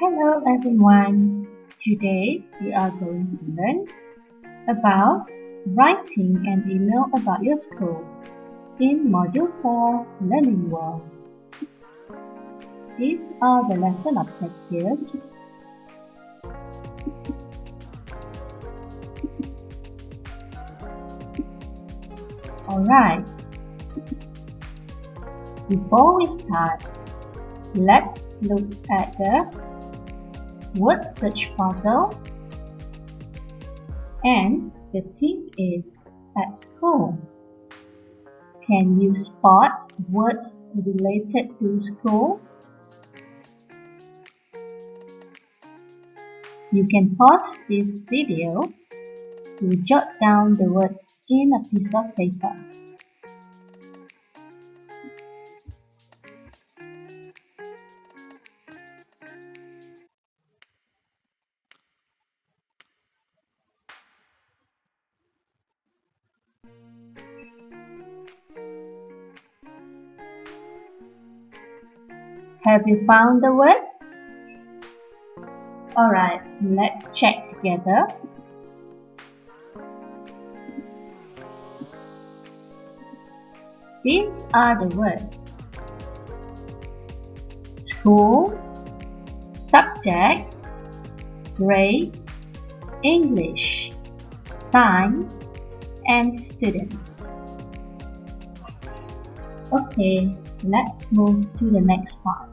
Hello everyone. Today we are going to learn about writing an email about your school in Module 4 Learning World. These are the lesson objectives. Alright, before we start, let's look at the word search puzzle, and the theme is at school. Can you spot words related to school? You can pause this video to jot down the words in a piece of paper. Have you found the word? Alright, let's check together. These are the words: school, subject, grade, English, science, and students. Okay, let's move to the next part.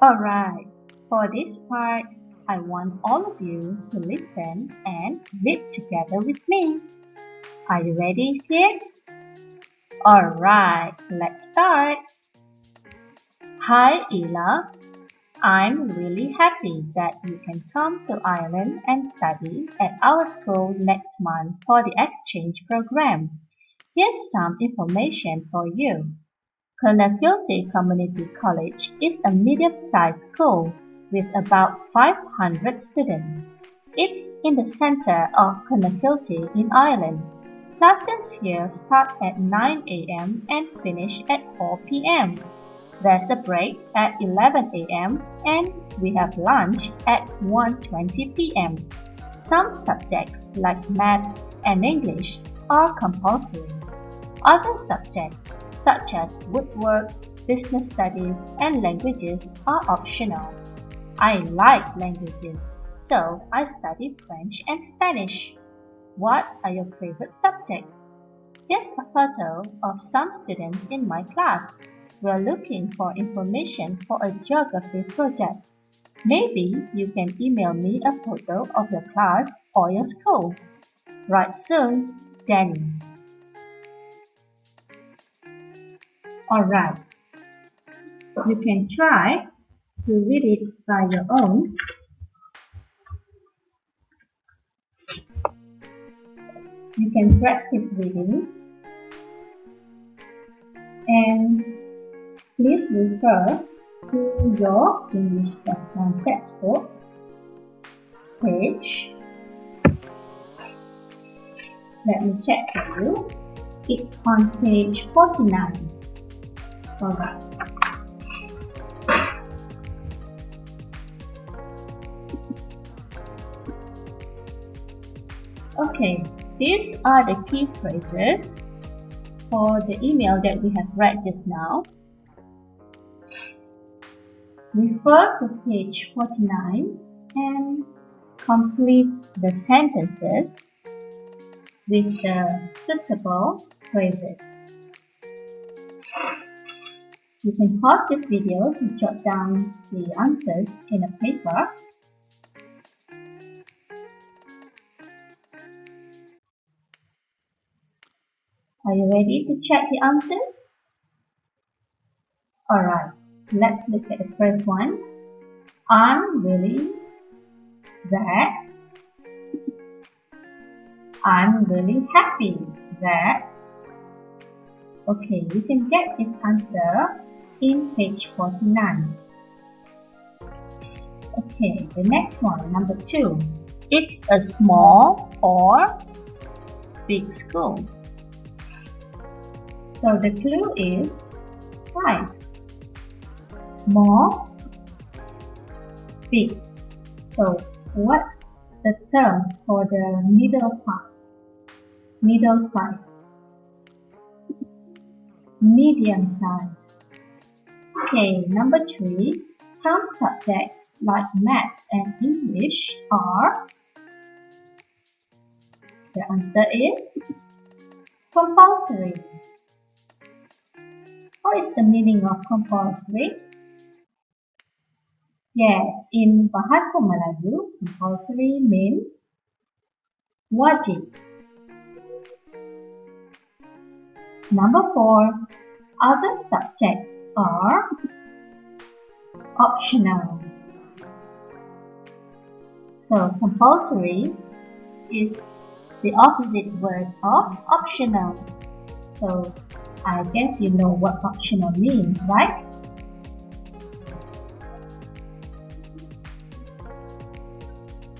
Alright, for this part, I want all of you to listen and read together with me. Are you ready, kids? Alright, let's start. Hi, Ella. I'm really happy that you can come to Ireland and study at our school next month for the exchange program. Here's some information for you. Clonakilty Community College is a medium-sized school with about 500 students. It's in the center of Clonakilty in Ireland. Classes here start at 9 a.m. and finish at 4 p.m. There's a break at 11 a.m. and we have lunch at 1:20 p.m. Some subjects like maths and English are compulsory. Other subjects such as woodwork, business studies, and languages are optional. I like languages, so I study French and Spanish. What are your favorite subjects? Here's a photo of some students in my class. We're looking for information for a geography project. Maybe you can email me a photo of your class or your school. Write soon, Danny. Alright, you can try to read it by your own. You can practice reading, and please refer to your English Plus One textbook page. Let me check for you. It's on page 49. Alright. Okay, these are the key phrases for the email that we have read just now. Refer to page 49 and complete the sentences with the suitable phrases. You can pause this video to jot down the answers in a paper. Are you ready to check the answers? Alright, let's look at the first one. I'm really that. I'm really happy that. Okay, you can get this answer in page 49. Okay, the next one, number 2. It's a small or big school. So the clue is size. small, big. So what's the term for the middle part? Middle size. Medium size. Okay, number 3. Some subjects like maths and English are. The answer is compulsory. What is the meaning of compulsory? Yes, in Bahasa Melayu, compulsory means wajib. Number 4. Other subjects are optional. So compulsory is the opposite word of optional. So I guess you know what optional means, right?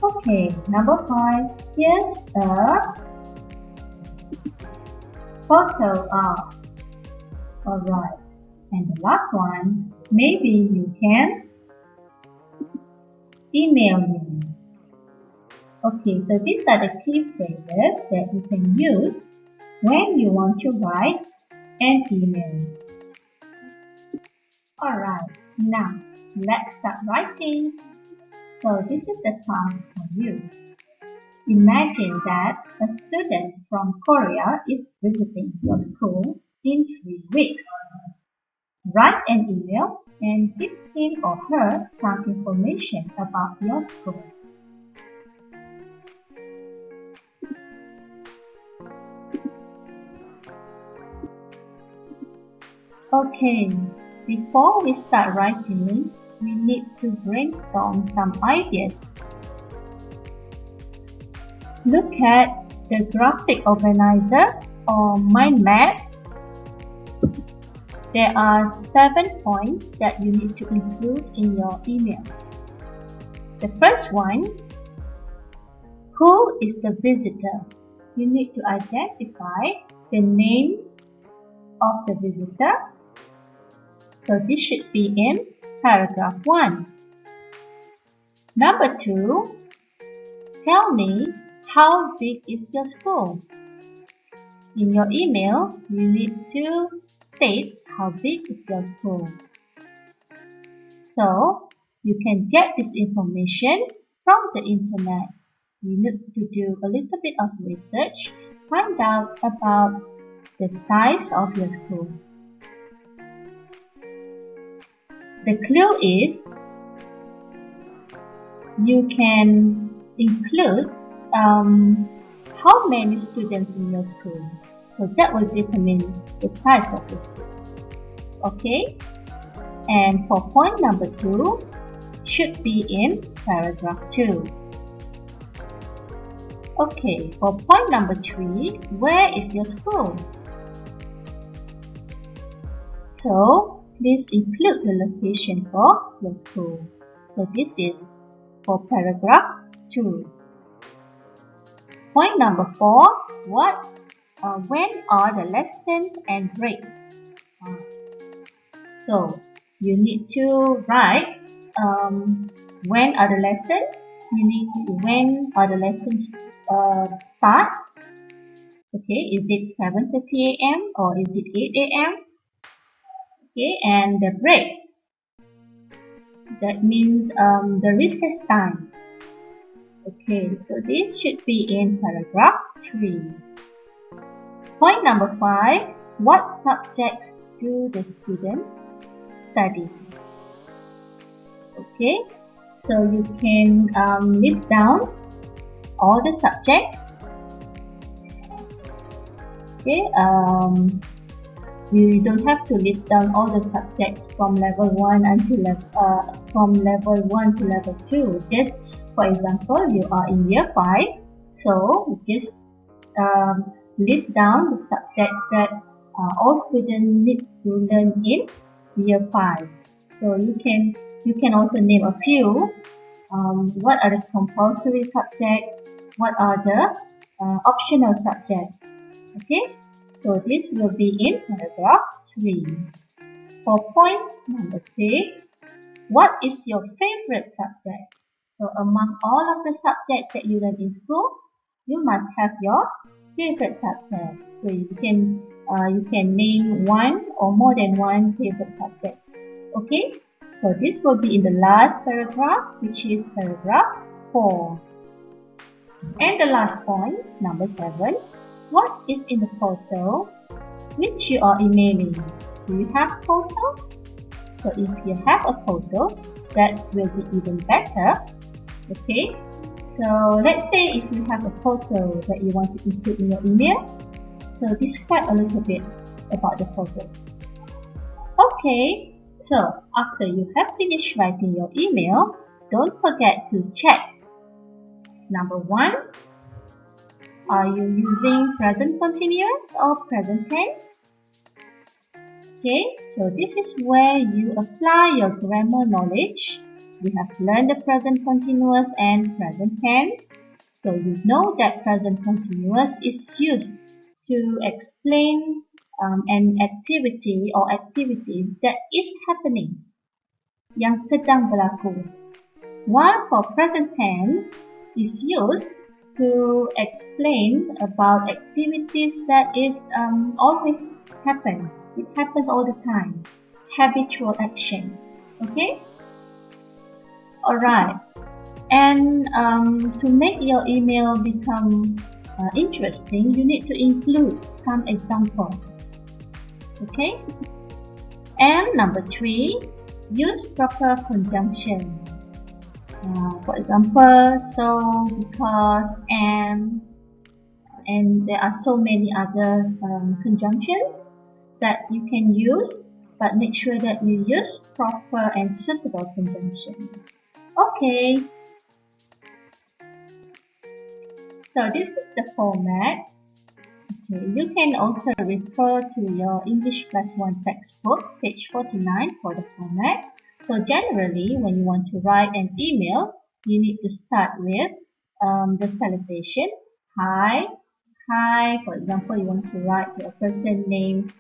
Okay, number 5. Here's a photo of. Alright, and the last one, maybe you can email me. Okay, so these are the key phrases that you can use when you want to write an email. Alright, now let's start writing. So this is the task for you. Imagine that a student from Korea is visiting your school in 3 weeks. Write an email and give him or her some information about your school. Okay, before we start writing, we need to brainstorm some ideas. Look at the graphic organizer or mind map. There are 7 points that you need to include in your email. The first one, who is the visitor? You need to identify the name of the visitor. So this should be in paragraph 1. Number 2, tell me how big is your school? In your email, you need to state how big is your school. So, you can get this information from the internet. You need to do a little bit of research, find out about the size of your school. The clue is you can include how many students in your school. So that will determine the size of the school. Okay? And for point number 2, should be in paragraph 2. Okay, for point number 3, where is your school? So, please include the location for your school. So this is for paragraph 2. Point number 4, when are the lessons and breaks? So, you need to write when are the lessons, when are the lessons start. Okay, is it 7:30 a.m. or is it 8 a.m.? Okay, and the break. That means the recess time. Okay, so this should be in paragraph 3. Point number 5, what subjects do the student study? Okay, so you can list down all the subjects. Okay, you don't have to list down all the subjects from level 1 to level 2. Just for example, you are in year 5, so just list down the subjects that all students need to learn in year 5. So you can also name a few. What are the compulsory subjects? What are the optional subjects? Okay, so this will be in paragraph 3. for point number 6, what is your favorite subject? So among all of the subjects that you learn in school, you must have your favorite subject. So you can name one or more than one favorite subject. Okay, so this will be in the last paragraph, which is paragraph 4. And the last point, number 7, what is in the photo which you are emailing? Do you have a photo? So if you have a photo, that will be even better. Okay, so let's say if you have a photo that you want to include in your email, so describe a little bit about the photo. Okay, so after you have finished writing your email, don't forget to check. Number 1, are you using present continuous or present tense? Okay, so this is where you apply your grammar knowledge. You have learned the present continuous and present tense. So you know that present continuous is used to explain an activity or activities that is happening, yang sedang berlaku. While for present tense is used to explain about activities that is always happen. It happens all the time. Habitual actions. Okay? Alright. And to make your email become interesting, you need to include some example. Okay? And number 3, use proper conjunction. For example, so, because, and there are so many other conjunctions that you can use, but make sure that you use proper and suitable conjunction. Okay, so this is the format. Okay, you can also refer to your English Plus 1 textbook, page 49 for the format. So generally, when you want to write an email, you need to start with the salutation. Hi. Hi. For example, you want to write to a person named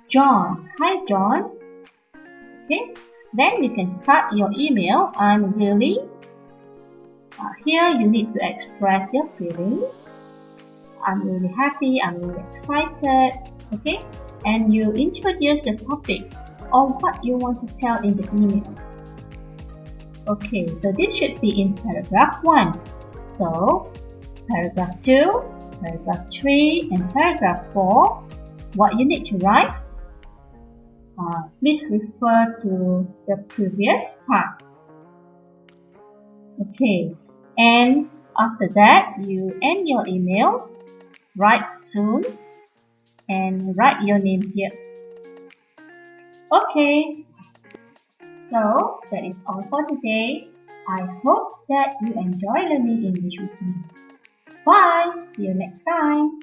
John. Hi, John. Okay. Then you can start your email. I'm really. Here you need to express your feelings. I'm really happy. I'm really excited. Okay. And you introduce the topic or what you want to tell in the email. Okay, so this should be in paragraph 1. So, paragraph 2, paragraph 3, and paragraph 4, what you need to write, please refer to the previous part. Okay, and after that, you end your email, write soon, and write your name here. Okay, so that is all for today. I hope that you enjoy learning English with me. Bye! See you next time.